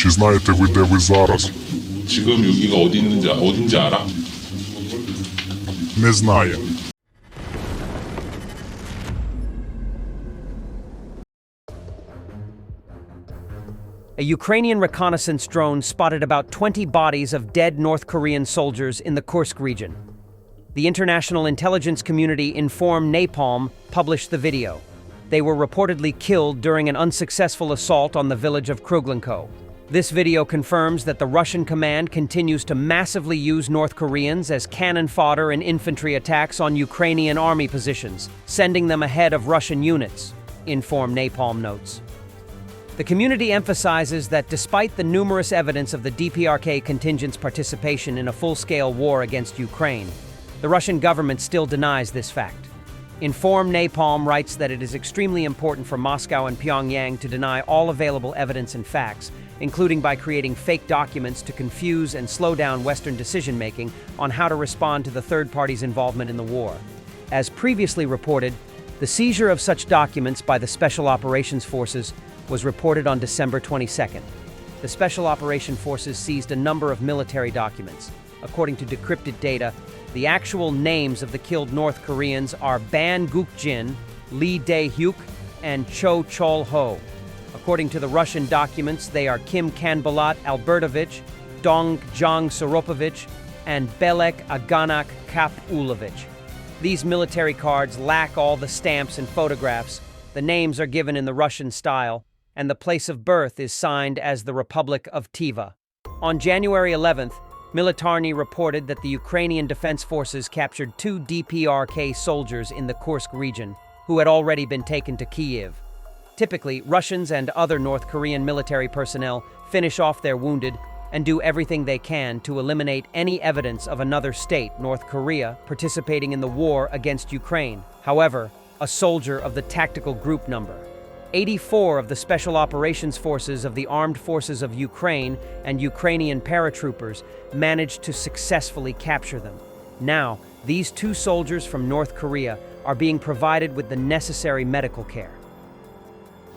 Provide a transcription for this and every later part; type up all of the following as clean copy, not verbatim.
Чи знаєте ви, де ви зараз? 지금 여기가 어딘지 알아? Не знає. A Ukrainian reconnaissance drone spotted about 20 bodies of dead North Korean soldiers in the Kursk region. The international intelligence community Inform Napalm published the video. They were reportedly killed during an unsuccessful assault on the village of Kruglenko. This video confirms that the Russian command continues to massively use North Koreans as cannon fodder in infantry attacks on Ukrainian army positions, sending them ahead of Russian units, Inform Napalm notes. The community emphasizes that despite the numerous evidence of the DPRK contingent's participation in a full-scale war against Ukraine, the Russian government still denies this fact. Inform Napalm writes that it is extremely important for Moscow and Pyongyang to deny all available evidence and facts, including by creating fake documents to confuse and slow down Western decision-making on how to respond to the third party's involvement in the war. As previously reported, the seizure of such documents by the Special Operations Forces was reported on December 22nd. The Special Operation Forces seized a number of military documents. According to decrypted data, the actual names of the killed North Koreans are Ban Guk-jin, Lee Dae-hyuk, and Cho Chol-ho. According to the Russian documents, they are Kim Kanbalat Albertovich, Dong Jong Soropovich, and Belek Aganak Kapulovich. These military cards lack all the stamps and photographs. The names are given in the Russian style, and the place of birth is signed as the Republic of Tiva. On January 11th, Militarny reported that the Ukrainian Defense Forces captured 2 DPRK soldiers in the Kursk region, who had already been taken to Kyiv. Typically, Russians and other North Korean military personnel finish off their wounded and do everything they can to eliminate any evidence of another state, North Korea, participating in the war against Ukraine. However, a soldier of the tactical group number 84 of the Special Operations Forces of the Armed Forces of Ukraine and Ukrainian paratroopers managed to successfully capture them. Now, these 2 soldiers from North Korea are being provided with the necessary medical care.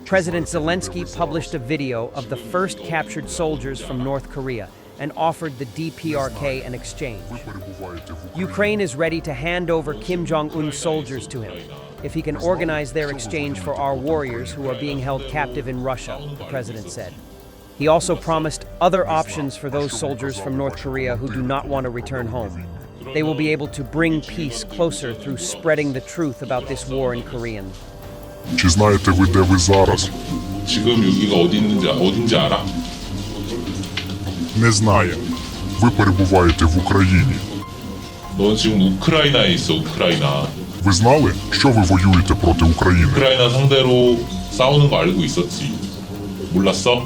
President Zelensky published a video of the first captured soldiers from North Korea and offered the DPRK an exchange. Ukraine is ready to hand over Kim Jong-un's soldiers to him if he can organize their exchange for our warriors who are being held captive in Russia, the president said. He also promised other options for those soldiers from North Korea who do not want to return home. They will be able to bring peace closer through spreading the truth about this war in Korean. Чи знаєте ви, де ви зараз? 지금 여기가 어딘지 알아? Не знає. Ви перебуваєте в Україні. 넌 지금 우크라이나에 있어, 우크라이나. Ви знали, що ви воюєте проти України? 우크라이나 상대로 싸우는 거 알고 있었지. 몰랐어?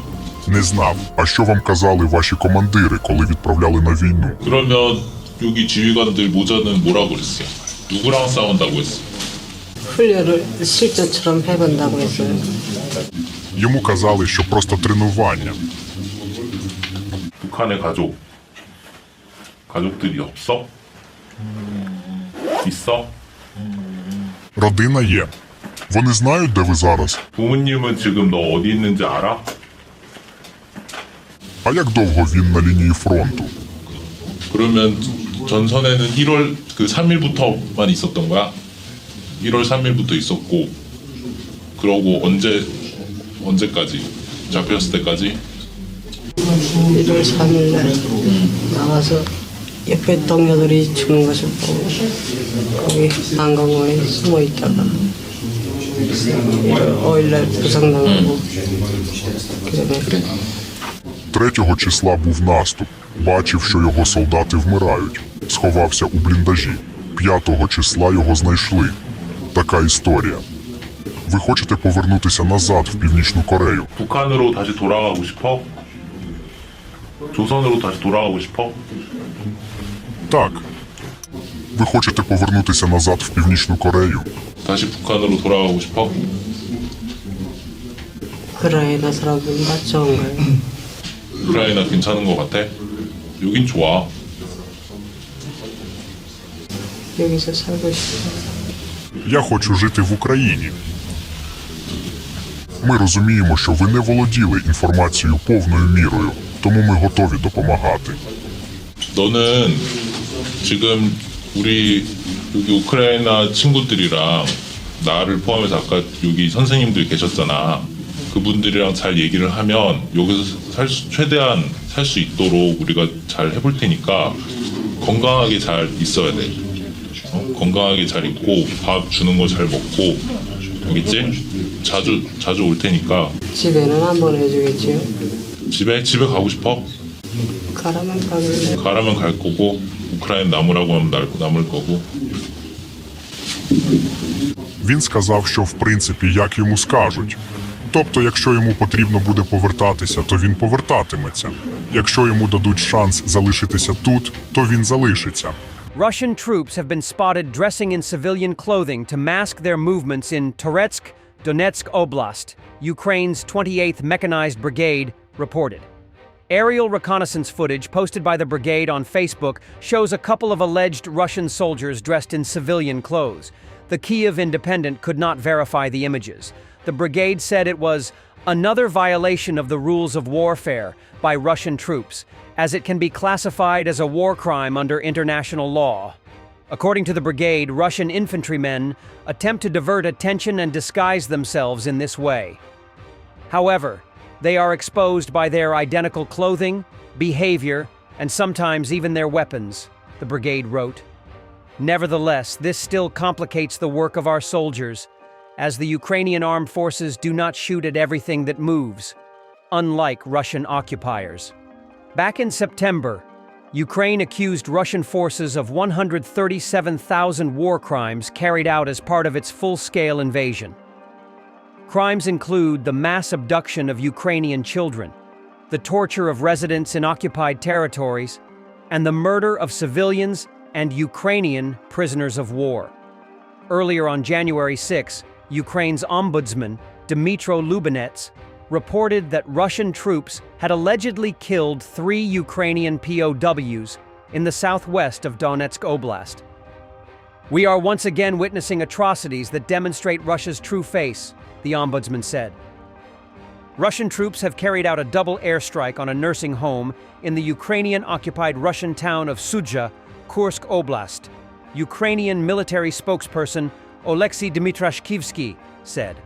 Не знав. А що вам казали ваші командири, коли відправляли на війну? 그러면 여기 지휘관들 모자는 뭐라고 그랬어? 누구랑 싸운다고 했어? 훈련을 실전처럼 해본다고 했어요. Йому казали, що просто тренування. 북한의 가족들이 없어? 있어? Родина є. Вони знають, де ви зараз? 부모님은 지금 너 어디 있는지 알아? А як довго він на лінії фронту? 그러면 전선에는 1월 3일부터만 있었던 거야? 1월 3일부터 있었고 그러고 언제까지? 잡혔을 때까지? 1월 3일 날 나와서 옆에 동료들이 죽는 것을 보고 거기 한강공원에 숨어 있다가 5일 날 부상당하고 그다음에 3 числа був наступ. Бачив, що його солдати вмирають. Сховався у бліндажі. 5 числа його знайшли. Така історія. Ви хочете повернутися назад в Північну Корею? 북한으로 다시 돌아가고 싶어? 조선으로 다시 돌아가고 싶어? Так. Ви хочете повернутися назад в Північну Корею? 다시 북한으로 돌아가고 싶어? 우크라이나 사람들은 다 좋은 거예요. 우크라이나 괜찮은 거 같아? 여긴 좋아. 여기서 살고 싶어요. Я хочу жити в Україні. Ми розуміємо, що ви не володіли інформацією повною мірою, тому ми готові допомагати. 너는 지금 우리 여기 우크라이나 친구들이랑 나를 포함해서 아까 여기 선생님들 계셨잖아. 그분들이랑 잘 얘기를 하면 여기서 최대한 살 수 있도록 우리가 잘 해볼 테니까 건강하게 잘 있어야 돼. 건강하게 잘 있고 밥 주는 거 잘 먹고 알겠지? 자주 올 테니까. 집에는 한번 해주겠지요? 집에 가고 싶어? 가라면 가길래. 가라면 갈 거고 우크라이나 남으라고 하면 남을 거고. Він сказав, що в принципі як йому скажуть. Тобто, якщо йому потрібно буде повертатися, то він повертатиметься. Якщо йому дадуть шанс залишитися тут, то він залишиться. Russian troops have been spotted dressing in civilian clothing to mask their movements in Toretsk, Donetsk Oblast, Ukraine's 28th Mechanized Brigade, reported. Aerial reconnaissance footage posted by the brigade on Facebook shows a couple of alleged Russian soldiers dressed in civilian clothes. The Kyiv Independent could not verify the images. The brigade said it was another violation of the rules of warfare by Russian troops, as it can be classified as a war crime under international law. According to the brigade, Russian infantrymen attempt to divert attention and disguise themselves in this way. However, they are exposed by their identical clothing, behavior, and sometimes even their weapons, the brigade wrote. Nevertheless, this still complicates the work of our soldiers, as the Ukrainian armed forces do not shoot at everything that moves, unlike Russian occupiers. Back in September, Ukraine accused Russian forces of 137,000 war crimes carried out as part of its full-scale invasion. Crimes include the mass abduction of Ukrainian children, the torture of residents in occupied territories, and the murder of civilians and Ukrainian prisoners of war. Earlier on January 6, Ukraine's ombudsman, Dmytro Lubinets, reported that Russian troops had allegedly killed 3 Ukrainian POWs in the southwest of Donetsk Oblast. "We are once again witnessing atrocities that demonstrate Russia's true face," the ombudsman said. Russian troops have carried out a double airstrike on a nursing home in the Ukrainian-occupied Russian town of Sudzha, Kursk Oblast, Ukrainian military spokesperson Oleksiy Dmytrashkivsky said.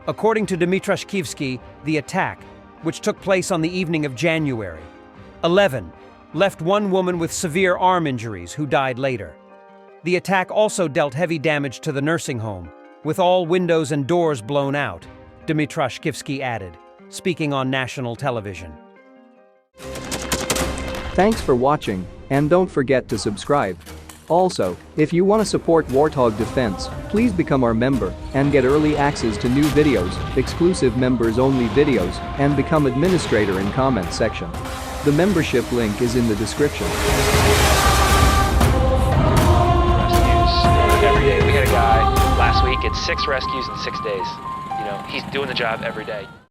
According to Dmytrashkivsky, the attack, which took place on the evening of January 11, left one woman with severe arm injuries who died later. The attack also dealt heavy damage to the nursing home, with all windows and doors blown out, Dmytrashkivsky added, speaking on national television. Thanks for watching, and don't forget to subscribe. Also, if you want to support Warthog Defense, please become our member and get early access to new videos, exclusive members-only videos, and become administrator in comment section. The membership link is in the description. Rescues every day. We had a guy last week at 6 rescues in 6 days. You know, he's doing the job every day.